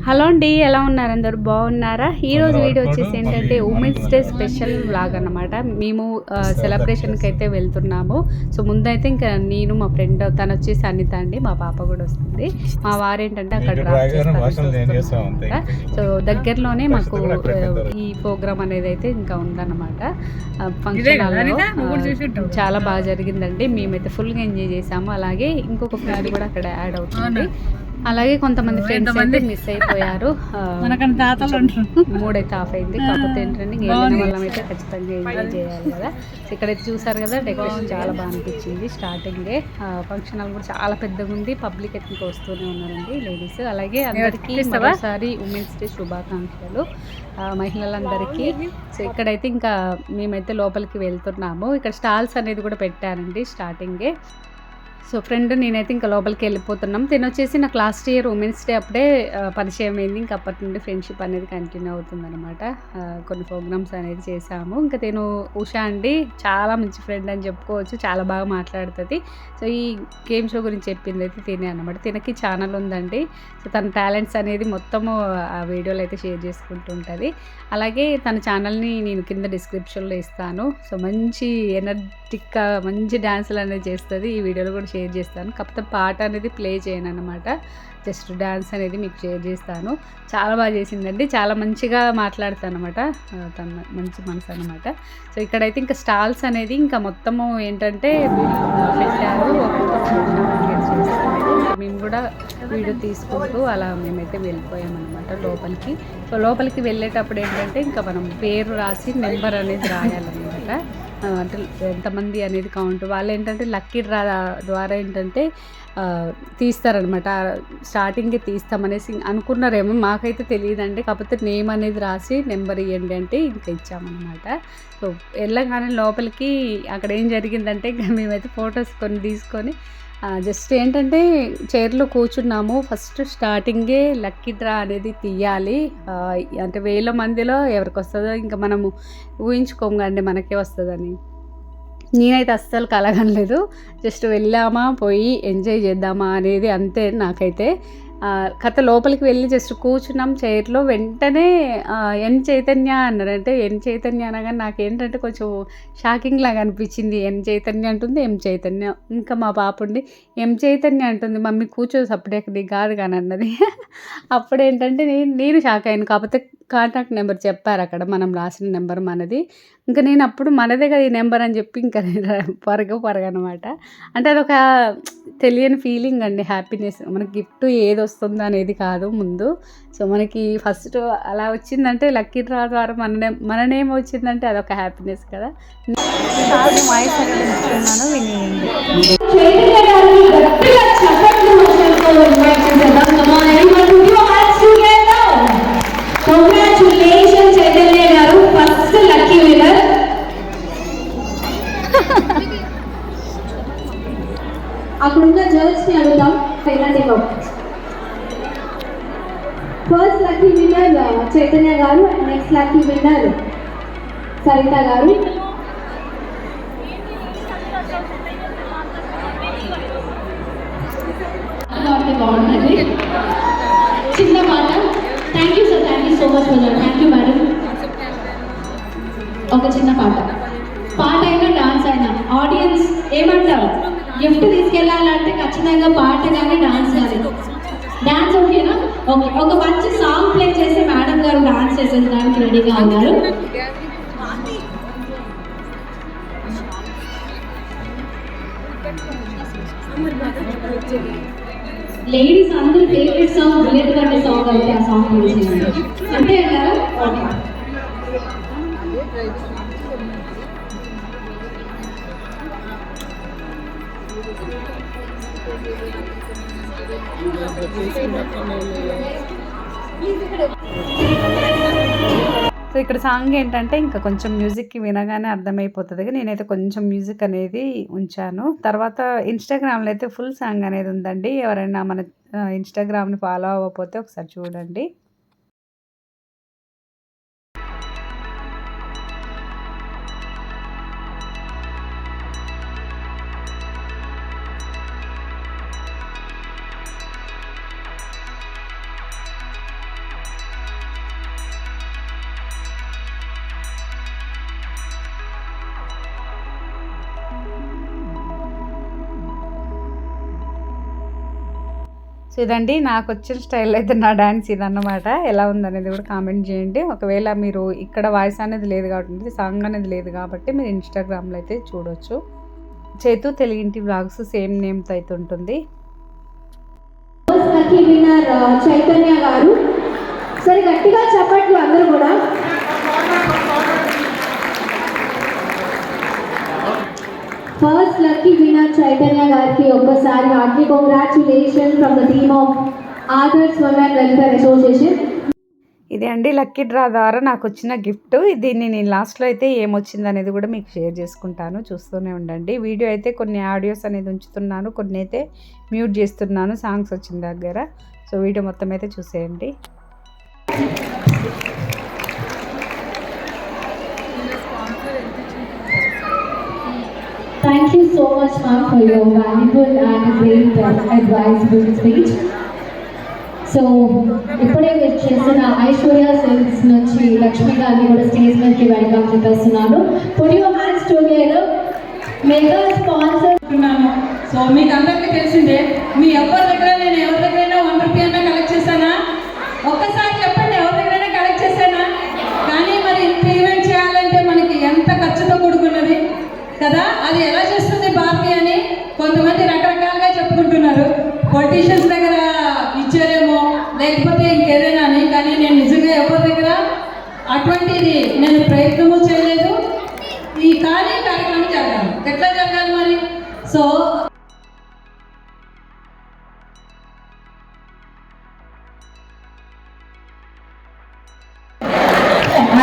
Hello అండి, ఎలా ఉన్నారు? అందరూ బాగున్నారా? ఈరోజు వీడియో వచ్చేసి ఏంటంటే ఉమెన్స్ డే స్పెషల్ వ్లాగ్ అన్నమాట. మేము సెలబ్రేషన్కి అయితే వెళ్తున్నాము. సో ముందైతే ఇంకా నేను మా ఫ్రెండ్ తను వచ్చేసి అనిత అండి, మా పాప కూడా వస్తుంది. మా వారు ఏంటంటే అక్కడ డ్రాప్ చేస్తారన్నమాట. సో దగ్గరలోనే మాకు ఈ ప్రోగ్రామ్ అనేది అయితే ఇంకా ఉందన్నమాట. ఫంక్షన్ హాల్లో చాలా బాగా జరిగిందండి. మేమైతే ఫుల్గా ఎంజాయ్ చేసాము. అలాగే ఇంకొక ఫ్రెండ్ కూడా అక్కడ యాడ్ అవుతుంది. అలాగే కొంతమంది ఫ్రెండ్స్ అయితే మిస్ అయిపోయారు. 3 అయితే ఆఫ్ అయింది. కాకపోతే ఏంటంటే వెళ్ళిన వాళ్ళం అయితే ఖచ్చితంగా ఎంజాయ్ చేయాలి కదా. ఇక్కడైతే చూసారు కదా, డెకరేషన్ చాలా బాగా అనిపించింది. స్టార్టింగే ఫంక్షన్ హాల్ కూడా చాలా పెద్దగా ఉంది. పబ్లిక్ అయితే ఇంకా వస్తూనే ఉన్నారండి, లేడీస్. అలాగే అందరికీ మరోసారి ఉమెన్స్ డే శుభాకాంక్షలు మహిళలందరికీ. సో ఇక్కడైతే ఇంకా మేమైతే లోపలికి వెళ్తున్నాము. ఇక్కడ స్టాల్స్ అనేది కూడా పెట్టారండి స్టార్టింగే. సో ఫ్రెండ్ నేనైతే ఇంకా లోపలికి వెళ్ళిపోతున్నాం. తిను వచ్చేసి నాకు లాస్ట్ ఇయర్ ఉమెన్స్ డే అప్పుడే పరిచయం అయింది. ఇంకా అప్పటి నుండి ఫ్రెండ్షిప్ అనేది కంటిన్యూ అవుతుందన్నమాట. కొన్ని ప్రోగ్రామ్స్ అనేది చేసాము. ఇంకా తిను ఉషా అండి, చాలా మంచి ఫ్రెండ్ అని చెప్పుకోవచ్చు. చాలా బాగా మాట్లాడుతుంది. సో ఈ గేమ్ షో గురించి చెప్పింది అయితే తినే అనమాట. తినకి ఛానల్ ఉందండి. సో తన టాలెంట్స్ అనేది మొత్తము ఆ వీడియోలో అయితే షేర్ చేసుకుంటూ ఉంటుంది. అలాగే తన ఛానల్ని నేను కింద డిస్క్రిప్షన్లో ఇస్తాను. సో మంచి ఎనర్జిక్గా మంచి డ్యాన్సులు అనేది చేస్తుంది. ఈ వీడియోలో కూడా షేర్ చేస్తాను. కాకపోతే పాట అనేది ప్లే చేయను అనమాట, జస్ట్ డ్యాన్స్ అనేది మీకు షేర్ చేస్తాను. చాలా బాగా చేసిందండి, చాలా మంచిగా మాట్లాడుతాను అనమాట. తన మంచి మనసు అనమాట. సో ఇక్కడైతే ఇంకా స్టాల్స్ అనేది ఇంకా మొత్తము ఏంటంటే పెట్టారు. మేము కూడా వీడియో తీసుకుంటూ అలా మేమైతే వెళ్ళిపోయామన్నమాట లోపలికి. సో లోపలికి వెళ్ళేటప్పుడు ఏంటంటే ఇంకా మనం పేరు రాసి నెంబర్ అనేది రాయాలన్నమాట. అంటే ఎంతమంది అనేది కౌంట్. వాళ్ళు ఏంటంటే లక్కీ డ్రా ద్వారా ఏంటంటే తీస్తారనమాట. స్టార్టింగ్కి తీస్తామనేసి అనుకున్నారేమో, మాకైతే తెలియదండి. కాకపోతే నేమ్ అనేది రాసి నెంబర్ ఇవ్వండి అంటే ఇంకా ఇచ్చామన్నమాట. సో వెళ్ళగానే లోపలికి అక్కడ ఏం జరిగిందంటే ఇంకా మేమైతే ఫొటోస్ కొన్ని తీసుకొని జస్ట్ ఏంటంటే చైర్లో కూర్చున్నాము. ఫస్ట్ స్టార్టింగే లక్కీ డ్రా అనేది తీయాలి. అంటే 1000 మందిలో ఎవరికి వస్తుందో ఇంకా మనము ఊహించుకోము కదండి మనకే వస్తుందని. నేనైతే అస్సలు కలగనలేదు. జస్ట్ వెళ్ళామా, పోయి ఎంజాయ్ చేద్దామా అనేది అంతే నాకైతే. కథ లోపలికి వెళ్ళి జస్ట్ కూర్చున్నాం చైర్లో. వెంటనే ఎన్ చైతన్య అన్నారు. అంటే ఎన్ చైతన్య అనగా నాకేంటంటే కొంచెం షాకింగ్ లాగా అనిపించింది. ఎన్ చైతన్య అంటుంది, ఎం చైతన్య. ఇంకా మా పాప ఉండి ఎం చైతన్య అంటుంది, మమ్మీ కూర్చో సపరేట్ నీకు కాదు కానీ అన్నది. అప్పుడేంటంటే నేను షాక్ అయ్యాను. కాకపోతే కాంటాక్ట్ నెంబర్ చెప్పారు అక్కడ, మనం రాసిన నెంబర్ మనది. ఇంకా నేను అప్పుడు మనదే కదా ఈ నెంబర్ అని చెప్పి ఇంకా పొరగనమాట. అంటే అదొక తెలియని ఫీలింగ్ అండి, హ్యాపీనెస్. మనకి గిఫ్ట్ ఏది వస్తుందో అనేది కాదు ముందు. సో మనకి ఫస్ట్ అలా వచ్చిందంటే లక్కీ డ్రా ద్వారా మన నేమ్ వచ్చిందంటే అదొక హ్యాపీనెస్ కదా. వాయిస్ అనేది ఇస్తున్నాను, వినేయండి. Congratulations చైతన్య గారు, ఫస్ట్ లక్కీ విన్నర్. అక్కడున్న జడ్జ్ ని అడుగుదాం. ఫస్ట్ లక్కీ విన్నర్ చైతన్య గారు, నెక్స్ట్ లక్కీ విన్నర్ సరిత గారు. బాగున్నది చిన్న మాట. Thank you sir, thank you so much for that. Thank you madam. ఒక చిన్న పాట అయినా డాన్స్ అయినా ఆడియన్స్ ఏమంటారు? గిఫ్ట్ తీసుకెళ్ళాలంటే ఖచ్చితంగా పాట కానీ డాన్స్ కానీ. డాన్స్ ఓకేనా? ఓకే, ఒక మంచి సాంగ్ ప్లే చేసి మేడం గారు డాన్స్ చేసేదానికి రెడీగా ఉన్నారు. లేడీస్ అందరూ ఫేవరెట్ సాంగ్ బుల్లెట్ కంటే సాంగ్ అయితే ఆ సాంగ్ ప్లే చేయండి. అంతే అంటారా? ఓకే. సో ఇక్కడ సాంగ్ ఏంటంటే ఇంకా కొంచెం మ్యూజిక్ వినగానే అర్థమైపోతుంది. నేనైతే కొంచెం మ్యూజిక్ అనేది ఉంచాను. తర్వాత ఇన్స్టాగ్రామ్లో అయితే ఫుల్ సాంగ్ అనేది ఉందండి. ఎవరైనా మన ఇన్స్టాగ్రామ్ని ఫాలో అవ్వకపోతే ఒకసారి చూడండి. ఇదండి నాకు వచ్చిన స్టైల్ అయితే నా డ్యాన్స్ ఇదన్నమాట. ఎలా ఉందనేది కూడా కామెంట్ చేయండి. ఒకవేళ మీరు ఇక్కడ వాయిస్ అనేది లేదు కాబట్టి, సాంగ్ అనేది లేదు కాబట్టి మీరు ఇన్స్టాగ్రామ్లో అయితే చూడొచ్చు. చేతు తెలుగింటి వ్లాగ్స్ సేమ్ నేమ్తో అయితే ఉంటుంది. చైతన్య గారు సరే గట్టిగా చెప్పట్లు అందరూ కూడా. ఫస్ట్ లక్కీ విన్నర్ చైతన్య గారికి ఒక్కసారి heartly congratulation from the team of Adarsh women welfare association. ఇదే అండి లక్కీ డ్రా ద్వారా నాకు వచ్చిన గిఫ్ట్. దీన్ని నేను లాస్ట్లో అయితే ఏమొచ్చింది అనేది కూడా మీకు షేర్ చేసుకుంటాను, చూస్తూనే ఉండండి. వీడియో అయితే కొన్ని ఆడియోస్ అనేది ఉంచుతున్నాను, కొన్ని అయితే మ్యూట్ చేస్తున్నాను సాంగ్స్ వచ్చిన దగ్గర. సో వీడియో మొత్తం అయితే చూసేయండి. Thank you so much, ma'am, for your valuable and great advice speech. So ఇప్పుడే మీరు చేసిన ఐశ్వర్య సెల్స్ నుంచి లక్ష్మి గారిని కూడా స్టేజ్ మీదకి వెల్కమ్ చెప్పేస్తున్నాను. Put your hands together. Mega sponsor ఉన్నాను. సో మీకు అందరికీ తెలిసిందే, మీ ఎవరి దగ్గర నేను ఎవరి దగ్గరైనా ₹1 అన్నా కలెక్ట్ చేశానా? ఒక్కసారి చెప్పండి, ఎవరి దగ్గరైనా కలెక్ట్ చేశానా? కానీ మరి ఇంత ఈవెంట్ చేయాలంటే మనకి ఎంత ఖర్చుతో కూడుకున్నది కదా. అది ఎలా చేస్తుంది భారతి అని కొంతమంది రకరకాలుగా చెప్పుకుంటున్నారు. పొలిటీషియన్స్ దగ్గర ఇచ్చారేమో, లేకపోతే ఇంకేదైనా అని. కానీ నేను నిజంగా ఎవరి దగ్గర అటువంటిది నేను ప్రయత్నము చేయలేదు. ఈ కార్యక్రమం జరగాలి. ఎట్లా జరగాలి మరి? సో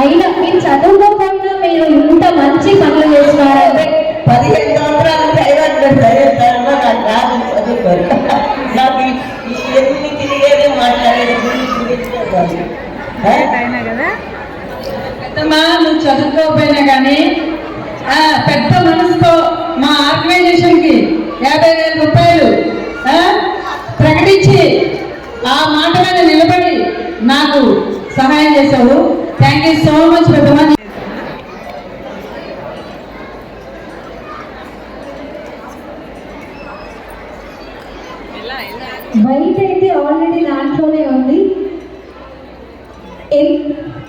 అయినా మీరు చదువుకోకుండా మీరు ఇంత మంచి పనులు చేస్తున్నారంటే 15 సంవత్సరాలు ప్రైవేట్ నాకు రాదు చదువుకోరు. నాకు ఈ ఎన్ని తిరిగేది మాట్లాడేది కదా. పెద్దమ్మా, నువ్వు చదువుకోకపోయినా కానీ పెద్ద మనసుతో మా ఆర్గనైజేషన్కి ₹50,000 ప్రకటించి ఆ మాట మీద నిలబడి నాకు సహాయం చేశావు. థ్యాంక్ యూ సో మచ్ పెద్దమ్మ. బయట అయితే ఆల్రెడీ దాంట్లోనే ఉంది.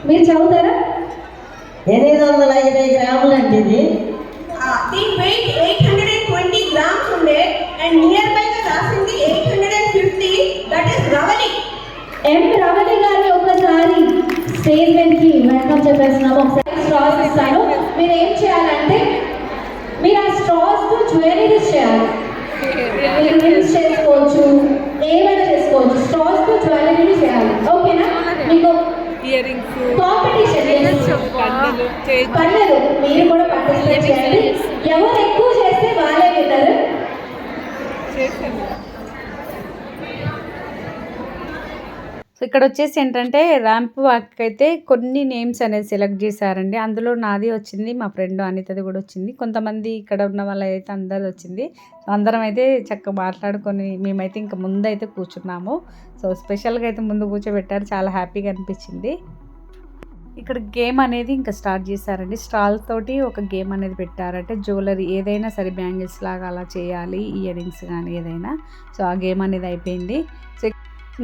మీరు చదువుతారా? 820 గ్రాములు అంటే ఇది. దీని వెయిట్ 820 grams ఉండే అండ్ నియర్ బై గా రాసింది 850. That is Ravali. రవలి గారిని ఒకసారి స్టేజ్ మీదకి వెల్కమ్ చెప్పేస్తున్నాము. ఒకసారి స్ట్రాస్ ఇస్తాను. మీరు ఏం చేయాలంటే మీరు ఆ స్ట్రాస్ తో జ్యువెలరీస్ చేయాలి. మీరు రింగ్స్ చేసుకోవచ్చు, ఏమైనా చేసుకోవచ్చు. స్ట్రాస్ తో జ్యువెలరీ చేయాలి. ఓకేనా? మీకు కాంపిటీషన్ పర్లేదు, మీరు కూడా పార్టిసిపేట్ చేయండి. ఎవరు ఎక్కువ చేస్తే వాళ్ళే విన్నారు. సో ఇక్కడ వచ్చేసి ఏంటంటే ర్యాంప్ వాక్ అయితే కొన్ని నేమ్స్ అనేది సెలెక్ట్ చేశారండి. అందులో నాది వచ్చింది, మా ఫ్రెండ్ అనితది కూడా వచ్చింది, కొంతమంది ఇక్కడ ఉన్న వాళ్ళు అయితే అందరు వచ్చింది. సో అందరం అయితే చక్కగా మాట్లాడుకొని మేమైతే ఇంకా ముందు అయితే కూర్చున్నాము. సో స్పెషల్గా అయితే ముందు కూర్చోబెట్టారు, చాలా హ్యాపీగా అనిపించింది. ఇక్కడ గేమ్ అనేది ఇంకా స్టార్ట్ చేశారండి. స్టాల్ తోటి ఒక గేమ్ అనేది పెట్టారంటే జ్యువెలరీ ఏదైనా సరే బ్యాంగిల్స్ లాగా అలా చేయాలి, ఇయర్ రింగ్స్ కానీ ఏదైనా. సో ఆ గేమ్ అనేది అయిపోయింది. సో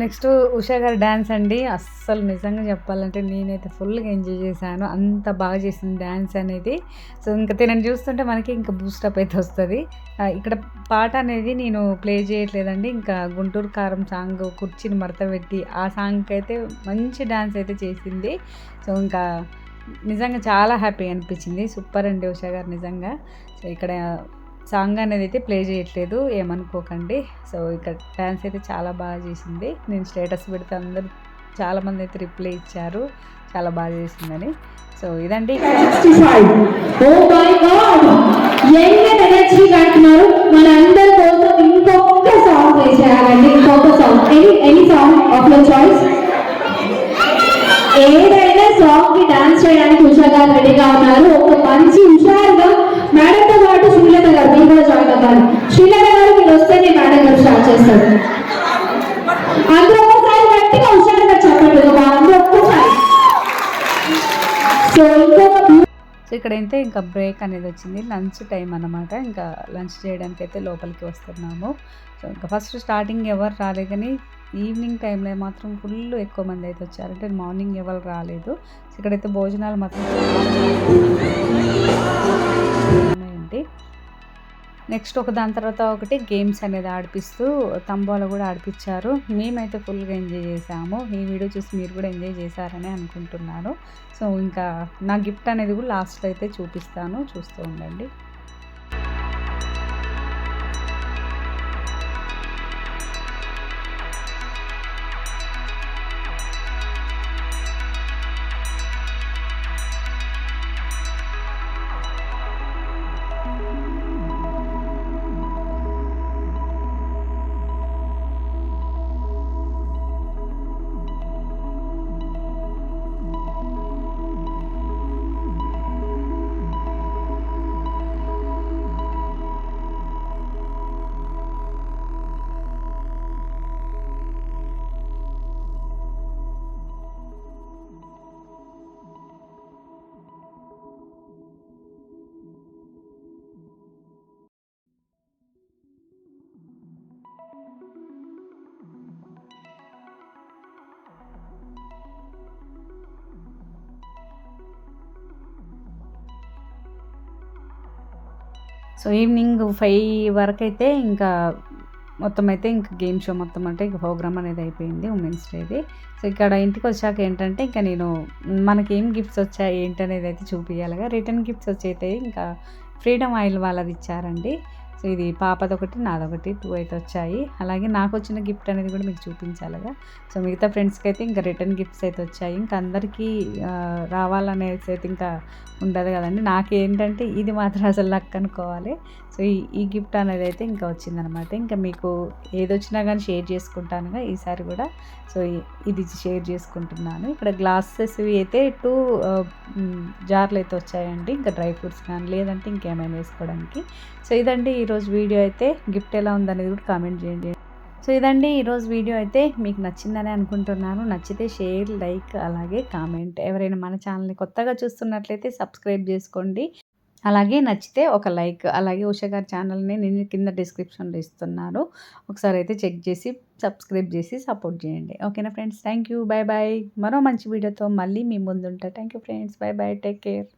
నెక్స్ట్ ఉషా గారి డ్యాన్స్ అండి. అస్సలు నిజంగా చెప్పాలంటే నేనైతే ఫుల్గా ఎంజాయ్ చేశాను, అంత బాగా చేసింది డ్యాన్స్ అనేది. సో ఇంకా తినని చూస్తుంటే మనకి ఇంకా బూస్టప్ అయితే వస్తుంది. ఇక్కడ పాట అనేది నేను ప్లే చేయట్లేదండి, ఇంకా గుంటూరు కారం సాంగ్ కుర్చీని మడత పెట్టి ఆ సాంగ్కి అయితే మంచి డ్యాన్స్ అయితే చేసింది. సో ఇంకా నిజంగా చాలా హ్యాపీగా అనిపించింది. సూపర్ అండి ఉషా గారు నిజంగా. సో ఇక్కడ సాంగ్ అనేది అయితే ప్లే చేయట్లేదు, ఏమనుకోకండి. సో ఇక్కడ డ్యాన్స్ అయితే చాలా బాగా చేసింది. నేను స్టేటస్ పెడితే అందరూ చాలామంది అయితే రిప్లై ఇచ్చారు చాలా బాగా చేసిందని. సో ఇదండి. మన అందరి కోసం ఇంకొక సాంగ్ ప్లే చేయాలండి. ఇంకొక song, any song of your choice. ఏదైనా సాంగ్ కి డాన్స్ చేయడానికి ఉషా గారు రెడీగా ఉన్నారు. ఒక మంచి హుషారుగా మేడంతో పాటు శ్రీలత గారు మీరు కూడా జాయిన్ అవ్వాలి. శ్రీలత గారు మీరు వస్తేనే మేడం గారు స్టార్ట్ చేస్తారు. అందరూ ఒక్కసారి గట్టిగా హుషారుగా చెప్పండి, అందరూ ఒక్కసారి. సో ఇంకొక సో ఇక్కడైతే ఇంకా బ్రేక్ అనేది వచ్చింది, లంచ్ టైం అన్నమాట. ఇంకా లంచ్ చేయడానికి అయితే లోపలికి వస్తున్నాము. సో ఇంకా ఫస్ట్ స్టార్టింగ్ ఎవరు రాలేదు, కానీ ఈవినింగ్ టైంలో మాత్రం ఫుల్ ఎక్కువ మంది అయితే వచ్చారు. అంటే మార్నింగ్ ఎవరు రాలేదు. సో ఇక్కడైతే భోజనాలు మాత్రం ఉన్నాయండి. నెక్స్ట్ ఒక దాని తర్వాత ఒకటి గేమ్స్ అనేది ఆడిపిస్తూ తంబోలా కూడా ఆడిపించారు. మేమైతే ఫుల్గా ఎంజాయ్ చేసాము. ఈ వీడియో చూసి మీరు కూడా ఎంజాయ్ చేశారని అనుకుంటున్నాను. సో ఇంకా నా గిఫ్ట్ అనేది కూడా లాస్ట్లో అయితే చూపిస్తాను, చూస్తూ ఉండండి. సో ఈవినింగ్ 5 వరకు అయితే ఇంకా మొత్తం అయితే ఇంకా గేమ్ షో మొత్తం అంటే ఇంకా ప్రోగ్రామ్ అనేది అయిపోయింది ఉమెన్స్ డేది. సో ఇక్కడ ఇంటికి వచ్చాక ఏంటంటే ఇంకా నేను మనకేం గిఫ్ట్స్ వచ్చాయి ఏంటనేది అయితే చూపించాలిగా. రిటర్న్ గిఫ్ట్స్ వచ్చి అయితే ఇంకా ఫ్రీడమ్ ఆయిల్ వాళ్ళది ఇచ్చారండి. సో ఇది పాపదొకటి నాదొకటి 2 అయితే వచ్చాయి. అలాగే నాకు వచ్చిన గిఫ్ట్ అనేది కూడా మీకు చూపించాలిగా. సో మిగతా ఫ్రెండ్స్కి అయితే ఇంకా రిటర్న్ గిఫ్ట్స్ అయితే వచ్చాయి. ఇంకా అందరికీ రావాలనేసి అయితే ఇంకా ఉండదు కదండి. నాకేంటంటే ఇది మాత్రం అసలు లక్ అనుకోవాలి. సో ఈ గిఫ్ట్ అనేది అయితే ఇంకా వచ్చిందనమాట. ఇంకా మీకు ఏదొచ్చినా కానీ షేర్ చేసుకుంటానుగా ఈసారి కూడా. సో ఇది షేర్ చేసుకుంటున్నాను. ఇక్కడ గ్లాసెస్ అయితే 2 జార్లు అయితే వచ్చాయండి. ఇంకా డ్రై ఫ్రూట్స్ కానీ లేదంటే ఇంకేమైనా వేసుకోవడానికి. సో ఇదండి ఈరోజు వీడియో అయితే. గిఫ్ట్ ఎలా ఉందనేది కూడా కామెంట్ చేయండి. సో ఇదండి ఈరోజు వీడియో అయితే మీకు నచ్చిందని అనుకుంటున్నాను. నచ్చితే షేర్, లైక్ అలాగే కామెంట్. ఎవరైనా మన ఛానల్ని కొత్తగా చూస్తున్నట్లయితే సబ్స్క్రైబ్ చేసుకోండి. అలాగే నచ్చితే ఒక లైక్. అలాగే ఉషా గారి ఛానల్ని నేను కింద డిస్క్రిప్షన్లో ఇస్తున్నాను, ఒకసారి అయితే చెక్ చేసి సబ్స్క్రైబ్ చేసి సపోర్ట్ చేయండి. ఓకేనా friends, thank you, bye bye. మరో మంచి వీడియోతో మళ్ళీ మీ ముందుంటా. Thank you friends, bye bye, take care.